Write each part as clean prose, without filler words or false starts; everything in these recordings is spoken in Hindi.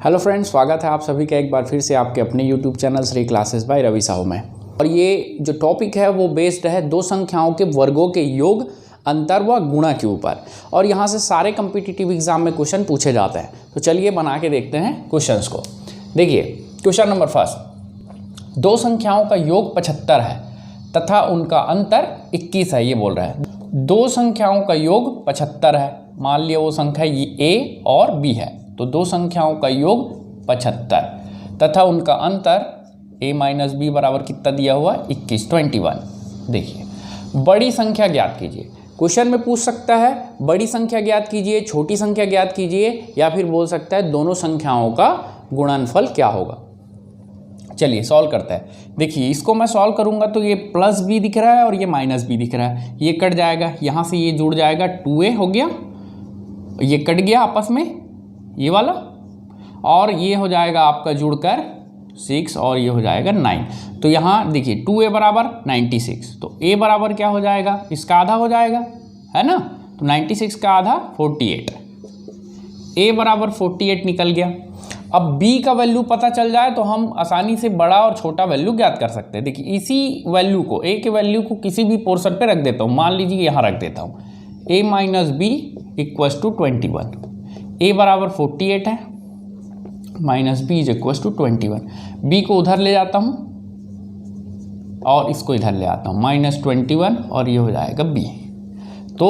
हेलो फ्रेंड्स, स्वागत है आप सभी का एक बार फिर से आपके अपने YouTube channel Shri classes by Ravi Sahu में। और ये जो टॉपिक है वो बेस्ड है दो संख्याओं के वर्गों के योग, अंतर व गुणा के ऊपर। और यहाँ से सारे कम्पिटिटिव एग्जाम में क्वेश्चन पूछे जाते हैं। तो चलिए बना के देखते हैं क्वेश्चंस को। देखिए क्वेश्चन नंबर फर्स्ट, दो संख्याओं का योग 75 है तथा उनका अंतर 21 है। ये बोल रहा है दो संख्याओं का योग 75 है। मान लिया वो संख्या ए और बी है, तो दो संख्याओं का योग 75 तथा उनका अंतर a माइनस बी बराबर कितना दिया हुआ 21 21। देखिए बड़ी संख्या ज्ञात कीजिए। क्वेश्चन में पूछ सकता है बड़ी संख्या ज्ञात कीजिए, छोटी संख्या ज्ञात कीजिए, या फिर बोल सकता है दोनों संख्याओं का गुणनफल क्या होगा। चलिए सॉल्व करते हैं। देखिए इसको मैं सॉल्व करूंगा तो ये प्लस बी दिख रहा है और ये माइनस बी दिख रहा है। ये कट जाएगा, यहाँ से ये जुड़ जाएगा, 2a हो गया, ये कट गया आपस में ये वाला, और ये हो जाएगा आपका जुड़कर 6 और ये हो जाएगा 9। तो यहाँ देखिए 2a बराबर 96, तो a बराबर क्या हो जाएगा, इसका आधा हो जाएगा, है ना। तो 96 का आधा 48, a बराबर 48 निकल गया। अब b का वैल्यू पता चल जाए तो हम आसानी से बड़ा और छोटा वैल्यू ज्ञात कर सकते हैं। देखिए इसी वैल्यू को, a के वैल्यू को किसी भी पोर्शन पे रख देता हूँ। मान लीजिए यहाँ रख देता हूँ a minus B equals to 21। a बराबर 48 है, minus B is equals to 21। b को उधर ले जाता हूँ और इसको इधर ले आता हूँ, माइनस 21 और ये हो जाएगा b। तो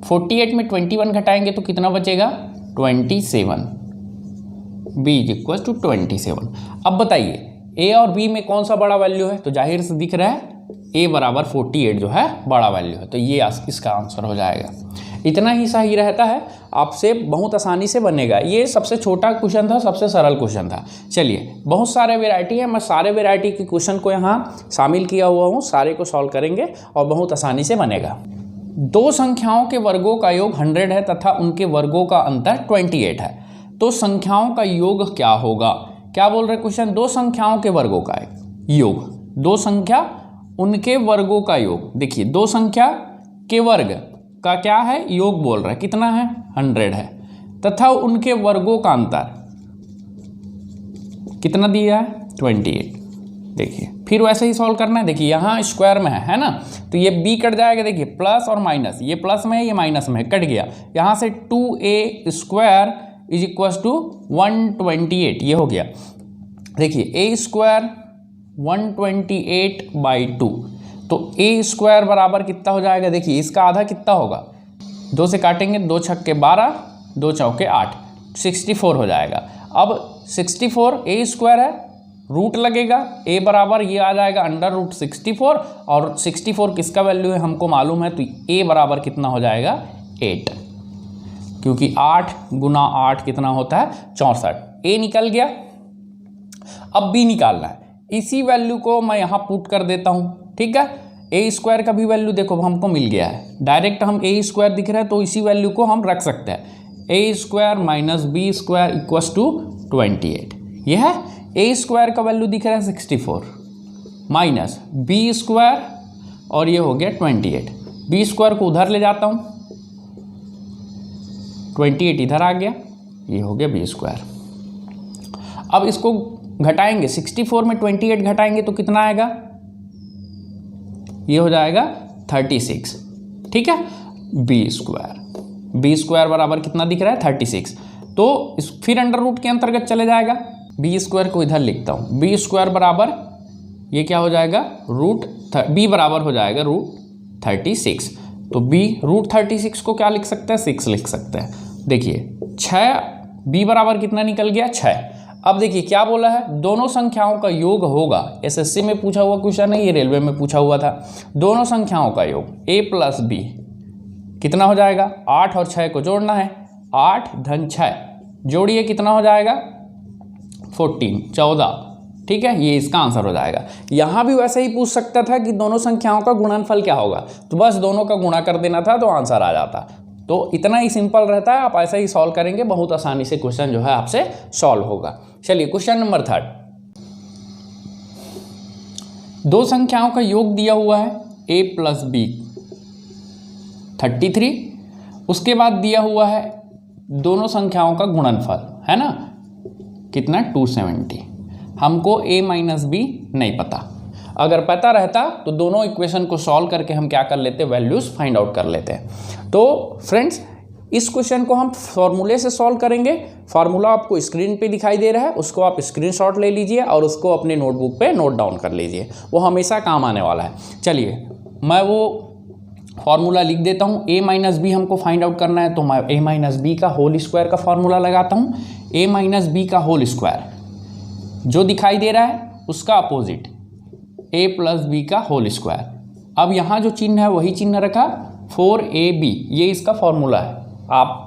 48 में 21 घटाएंगे तो कितना बचेगा 27। b is equal to 27। अब बताइए a और b में कौन सा बड़ा वैल्यू है, तो जाहिर से दिख रहा है a बराबर 48 जो है बड़ा वैल्यू है, तो ये इसका आंसर हो जाएगा। इतना ही सही रहता है, आपसे बहुत आसानी से बनेगा। ये सबसे छोटा क्वेश्चन था, सबसे सरल क्वेश्चन था। चलिए बहुत सारे वेराइटी है, मैं सारे वेराइटी के क्वेश्चन को यहाँ शामिल किया हुआ हूँ, सारे को सॉल्व करेंगे और बहुत आसानी से बनेगा। दो संख्याओं के वर्गों का योग 100 है तथा उनके वर्गों का अंतर 28 है, तो संख्याओं का योग क्या होगा। क्या बोल रहे क्वेश्चन, दो संख्याओं के वर्गों का योग, दो संख्या उनके वर्गों का योग। देखिए दो संख्या के वर्ग का क्या है, योग बोल रहा है, कितना है 100 है, तथा उनके वर्गों का अंतर कितना दिया है 28। देखिए फिर वैसे ही सॉल्व करना है। देखिए यहाँ स्क्वायर में है ना, तो ये b कट जाएगा। देखिए प्लस और माइनस, ये प्लस में है ये माइनस में है, कट गया। यहाँ से 2a square is equal to 128, ये हो गया। देखिए a स्क्वायर 128/2, तो a स्क्वायर बराबर कितना हो जाएगा। देखिए इसका आधा कितना होगा, 2 से काटेंगे, 2 छक्के 12, 2 चौके 8, 64 हो जाएगा। अब 64 a स्क्वायर है, रूट लगेगा, a बराबर ये आ जाएगा √64, और 64 किसका वैल्यू है हमको मालूम है, तो a बराबर कितना हो जाएगा 8, क्योंकि 8 गुना 8 कितना होता है 64। a निकल गया। अब b निकालना है, इसी वैल्यू को मैं यहाँ पुट कर देता हूँ, ठीक है। a स्क्वायर का भी वैल्यू देखो हमको मिल गया है, डायरेक्ट हम a स्क्वायर दिख रहा है तो इसी वैल्यू को हम रख सकते हैं। a square minus B square equals to 28। यह है a स्क्वायर का वैल्यू दिख रहा है 64 माइनस बी स्क्वायर और ये हो गया 28। बी स्क्वायर को उधर ले जाता हूँ, 28 इधर आ गया, ये हो गया बी स्क्वायर। अब इसको घटाएंगे, 64 में 28 घटाएंगे तो कितना आएगा, ये हो जाएगा 36, ठीक है। बी स्क्वायर बराबर कितना दिख रहा है 36, तो फिर अंडर रूट के अंतर्गत चले जाएगा। बी स्क्वायर को इधर लिखता हूँ, बी स्क्वायर बराबर ये क्या हो जाएगा बी बराबर हो जाएगा √36। तो b √36 को क्या लिख सकते हैं 6 लिख सकते हैं। देखिए 6, b बराबर कितना निकल गया 6। अब देखिए क्या बोला है, दोनों संख्याओं का योग होगा। एसएससी में पूछा हुआ क्वेश्चन है, ये रेलवे में पूछा हुआ था। दोनों संख्याओं का योग a प्लस b कितना हो जाएगा, 8 और 6 को जोड़ना है, 8 धन 6 जोड़िए कितना हो जाएगा 14, ठीक है। ये इसका आंसर हो जाएगा। यहाँ भी वैसे ही पूछ सकता था कि दोनों संख्याओं का गुणनफल क्या होगा, तो बस दोनों का गुणा कर देना था तो आंसर आ जाता। तो इतना ही सिंपल रहता है, आप ऐसा ही सॉल्व करेंगे, बहुत आसानी से क्वेश्चन जो है आपसे सॉल्व होगा। चलिए क्वेश्चन नंबर 3, दो संख्याओं का योग दिया हुआ है a प्लस बी 33, उसके बाद दिया हुआ है दोनों संख्याओं का गुणनफल, है ना, कितना 270। हमको a माइनस बी नहीं पता, अगर पता रहता तो दोनों इक्वेशन को सॉल्व करके हम क्या कर लेते, वैल्यूज़ फाइंड आउट कर लेते हैं। तो फ्रेंड्स इस क्वेश्चन को हम फॉर्मूले से सॉल्व करेंगे। फार्मूला आपको स्क्रीन पे दिखाई दे रहा है, उसको आप स्क्रीनशॉट ले लीजिए और उसको अपने नोटबुक पे नोट डाउन कर लीजिए, वो हमेशा काम आने वाला है। चलिए मैं वो फार्मूला लिख देता हूँ। a माइनस बी हमको फाइंड आउट करना है, तो मैं a माइनस बी का होल स्क्वायर का फार्मूला लगाता हूँ। a माइनस बी का होल स्क्वायर जो दिखाई दे रहा है उसका अपोजिट a प्लस बी का होल स्क्वायर। अब यहाँ जो चिन्ह है वही चिन्ह रखा 4ab, ये इसका फॉर्मूला है, आप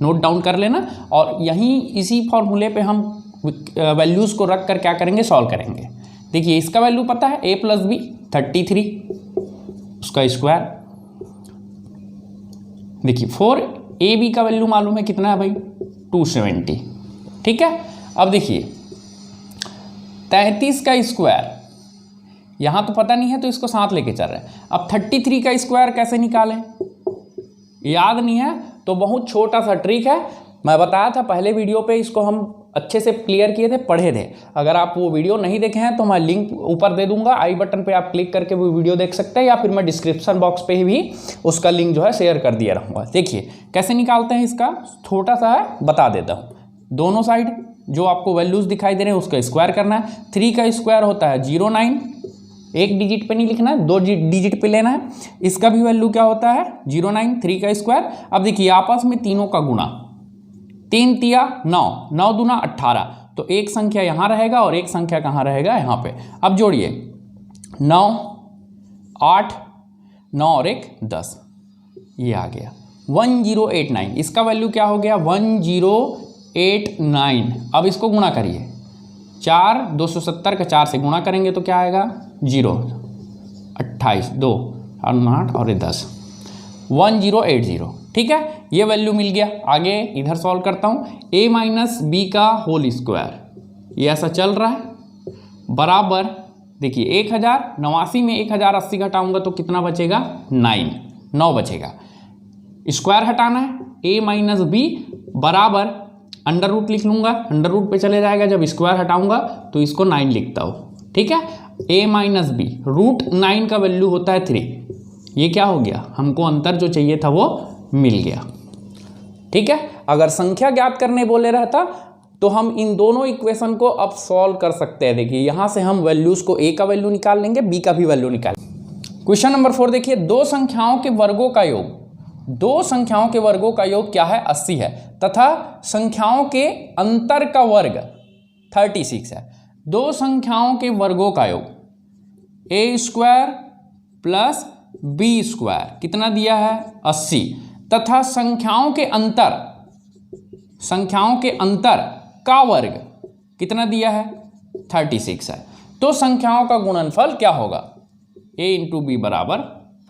नोट डाउन कर लेना। और यहीं इसी फॉर्मूले पे हम वैल्यूज़ को रख कर क्या करेंगे, सॉल्व करेंगे। देखिए इसका वैल्यू पता है a प्लस बी 33, उसका स्क्वायर। देखिए 4ab का वैल्यू मालूम है कितना है भाई, 270। ठीक है, अब देखिए 33 का स्क्वायर, यहाँ तो पता नहीं है तो इसको साथ लेके चल रहे हैं। अब 33 का स्क्वायर कैसे निकालें, याद नहीं है तो बहुत छोटा सा ट्रिक है, मैं बताया था पहले वीडियो पे, इसको हम अच्छे से क्लियर किए थे, पढ़े थे। अगर आप वो वीडियो नहीं देखे हैं तो मैं लिंक ऊपर दे दूंगा, आई बटन पे आप क्लिक करके वो वीडियो देख सकते हैं, या फिर मैं डिस्क्रिप्शन बॉक्स पे भी उसका लिंक जो है शेयर कर दिया रहूँगा। देखिए कैसे निकालते हैं, इसका छोटा सा है बता देता हूँ। दोनों साइड जो आपको वैल्यूज़ दिखाई दे रहे हैं उसका स्क्वायर करना है। 3 का स्क्वायर होता है 09, एक डिजिट पे नहीं लिखना है, 2 डिजिट पे लेना है। इसका भी वैल्यू क्या होता है 09, 3 का स्क्वायर। अब देखिए आपस में तीनों का गुणा, 3 तिया 9, 9 दूना 18, तो एक संख्या यहाँ रहेगा और एक संख्या कहाँ रहेगा, यहाँ पे। अब जोड़िए 9, 8, 9 और 1 10, ये आ गया 1089। इसका वैल्यू क्या हो गया 1089। अब इसको गुणा करिए, 4 270 का 4 से गुणा करेंगे तो क्या आएगा 0, 28, 2 और 8 और 10, 1080। ठीक है, ये वैल्यू मिल गया। आगे इधर सॉल्व करता हूँ, a माइनस बी का होल स्क्वायर, ये ऐसा चल रहा है, बराबर देखिए 1089 में 1080 घटाऊंगा तो कितना बचेगा 9 बचेगा। स्क्वायर हटाना है, a माइनस बी बराबर अंडर रूट लिख लूँगा, अंडर रूट पे चले जाएगा, जब स्क्वायर हटाऊंगा तो इसको 9 लिखता हूँ। ठीक है, a माइनस बी रूट 9 का वैल्यू होता है 3। ये क्या हो गया, हमको अंतर जो चाहिए था वो मिल गया। ठीक है, अगर संख्या ज्ञात करने बोले रहता तो हम इन दोनों इक्वेशन को अब सॉल्व कर सकते हैं। देखिए यहाँ से हम वैल्यूज को a का वैल्यू निकाल लेंगे, b का भी वैल्यू निकाल। क्वेश्चन नंबर 4 देखिए, दो संख्याओं के वर्गों का योग, दो संख्याओं के वर्गों का योग क्या है 80 है, तथा संख्याओं के अंतर का वर्ग 36 है। दो संख्याओं के वर्गों का योग a square plus b square कितना दिया है 80, तथा संख्याओं के अंतर का वर्ग कितना दिया है 36 है। तो संख्याओं का गुणनफल क्या होगा, a इंटू बी बराबर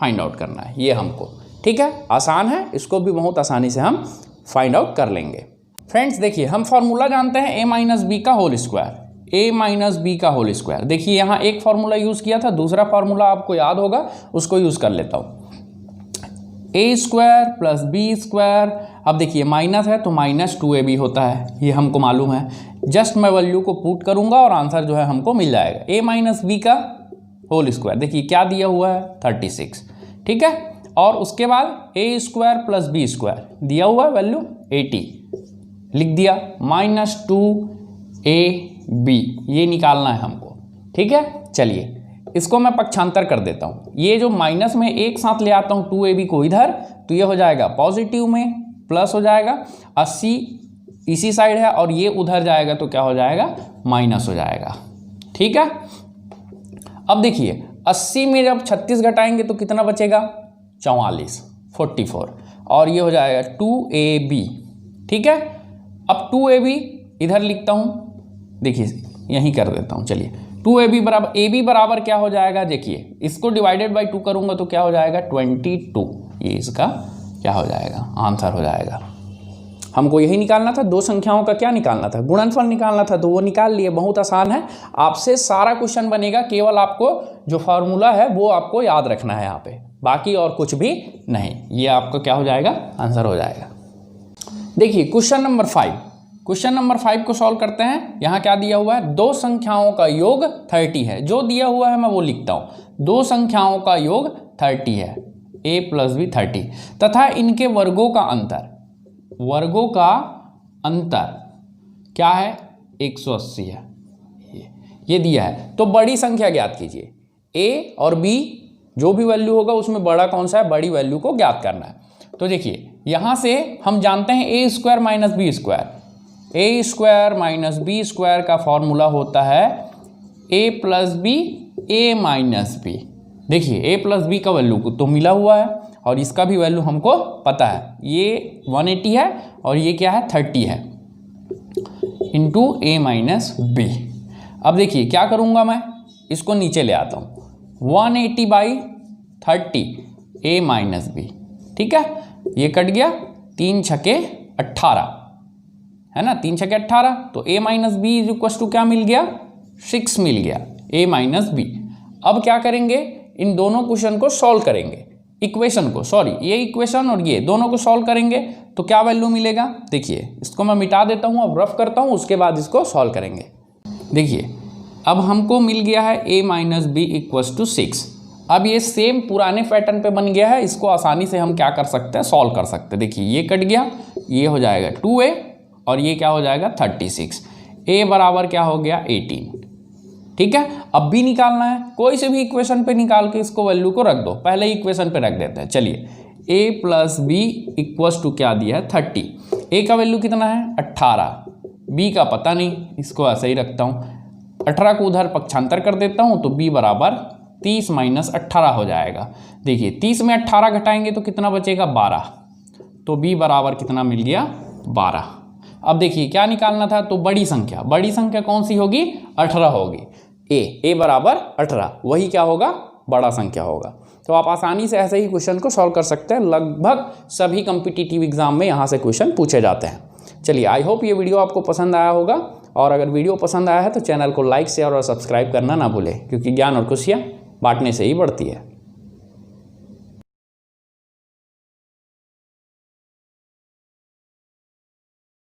फाइंड आउट करना है ये हमको। ठीक है, आसान है, इसको भी बहुत आसानी से हम फाइंड आउट कर लेंगे। फ्रेंड्स देखिए हम फॉर्मूला जानते हैं a माइनस बी का whole square, a minus B का होल स्क्वायर। देखिए यहाँ एक फार्मूला यूज़ किया था, दूसरा फार्मूला आपको याद होगा, उसको यूज़ कर लेता हूँ। a square plus B square, अब देखिए माइनस है तो माइनस 2ab होता है, ये हमको मालूम है। जस्ट मैं वैल्यू को पुट करूँगा और आंसर जो है हमको मिल जाएगा। a माइनस बी का होल स्क्वायर देखिए क्या दिया हुआ है 36। ठीक है, और उसके बाद a square plus B square दिया हुआ वैल्यू 80 लिख दिया, माइनस 2ab ये निकालना है हमको। ठीक है, चलिए इसको मैं पक्षांतर कर देता हूँ। ये जो माइनस में एक साथ ले आता हूँ 2ab को इधर, तो ये हो जाएगा पॉजिटिव में, प्लस हो जाएगा, 80 इसी साइड है और ये उधर जाएगा तो क्या हो जाएगा माइनस हो जाएगा। ठीक है, अब देखिए 80 में जब 36 घटाएंगे तो कितना बचेगा 44, 44, और ये हो जाएगा 2ab। ठीक है, अब 2ab इधर लिखता हूँ, देखिए यहीं कर देता हूँ। चलिए 2ab बराबर ab बराबर क्या हो जाएगा, देखिए इसको डिवाइडेड बाई 2 करूँगा तो क्या हो जाएगा 22, ये इसका क्या हो जाएगा आंसर हो जाएगा। हमको यही निकालना था, दो संख्याओं का क्या निकालना था, गुणनफल निकालना था, तो वो निकाल लिए। बहुत आसान है, आपसे सारा क्वेश्चन बनेगा, केवल आपको जो फार्मूला है वो आपको याद रखना है यहाँ पे, बाकी और कुछ भी नहीं। ये आपका क्या हो जाएगा आंसर हो जाएगा। देखिए क्वेश्चन नंबर 5, क्वेश्चन नंबर 5 को सॉल्व करते हैं। यहाँ क्या दिया हुआ है, दो संख्याओं का योग 30 है। जो दिया हुआ है मैं वो लिखता हूँ, दो संख्याओं का योग 30 है, a + b 30, तथा इनके वर्गों का अंतर, वर्गों का अंतर क्या है, 180 है। ये दिया है। तो बड़ी संख्या ज्ञात कीजिए, a और b जो भी वैल्यू होगा उसमें बड़ा कौन सा है, बड़ी वैल्यू को ज्ञात करना है। तो देखिए यहाँ से हम जानते हैं a² - b², a² - b² का फॉर्मूला होता है a + b a - b। देखिए a + b का वैल्यू तो मिला हुआ है और इसका भी वैल्यू हमको पता है, ये 180 है और ये क्या है 30 है, इंटू a - b। अब देखिए क्या करूँगा मैं, इसको नीचे ले आता हूँ, 180/30 a - b, ठीक है। ये कट गया, 3 × 18 है ना, 3 × 18, तो a - b = क्या मिल गया, 6 मिल गया, a - b। अब क्या करेंगे, इन दोनों क्वेश्चन को सॉल्व करेंगे, इक्वेशन को, सॉरी ये इक्वेशन और ये दोनों को सॉल्व करेंगे तो क्या वैल्यू मिलेगा। देखिए इसको मैं मिटा देता हूँ, अब रफ करता हूँ, उसके बाद इसको सॉल्व करेंगे। देखिए अब हमको मिल गया है a - b = 6। अब ये सेम पुराने पैटर्न पे बन गया है, इसको आसानी से हम क्या कर सकते हैं, सॉल्व कर सकते हैं। देखिए ये कट गया, ये हो जाएगा 2a और ये क्या हो जाएगा 36, a बराबर क्या हो गया 18, ठीक है। अब भी निकालना है, कोई से भी इक्वेशन पे निकाल के इसको वैल्यू को रख दो, पहले इक्वेशन पे रख देते हैं। चलिए a + b = क्या दिया है 30, a का वैल्यू कितना है 18, b का पता नहीं, इसको ऐसे ही रखता हूँ, 18 को उधर पक्षांतर कर देता हूँ तो b बराबर 30 - 18 हो जाएगा। देखिए 30 में 18 घटाएंगे तो कितना बचेगा 12, तो b बराबर कितना मिल गया 12। अब देखिए क्या निकालना था, तो बड़ी संख्या कौन सी होगी 18 होगी, a बराबर 18, वही क्या होगा बड़ा संख्या होगा। तो आप आसानी से ऐसे ही क्वेश्चन को सॉल्व कर सकते हैं, लगभग सभी कॉम्पिटिटिव एग्जाम में यहाँ से क्वेश्चन पूछे जाते हैं। चलिए आई होप ये वीडियो आपको पसंद आया होगा, और अगर वीडियो पसंद आया है तो चैनल को लाइक शेयर और सब्सक्राइब करना ना भूलें, क्योंकि ज्ञान और खुशियाँ बांटने से ही बढ़ती है।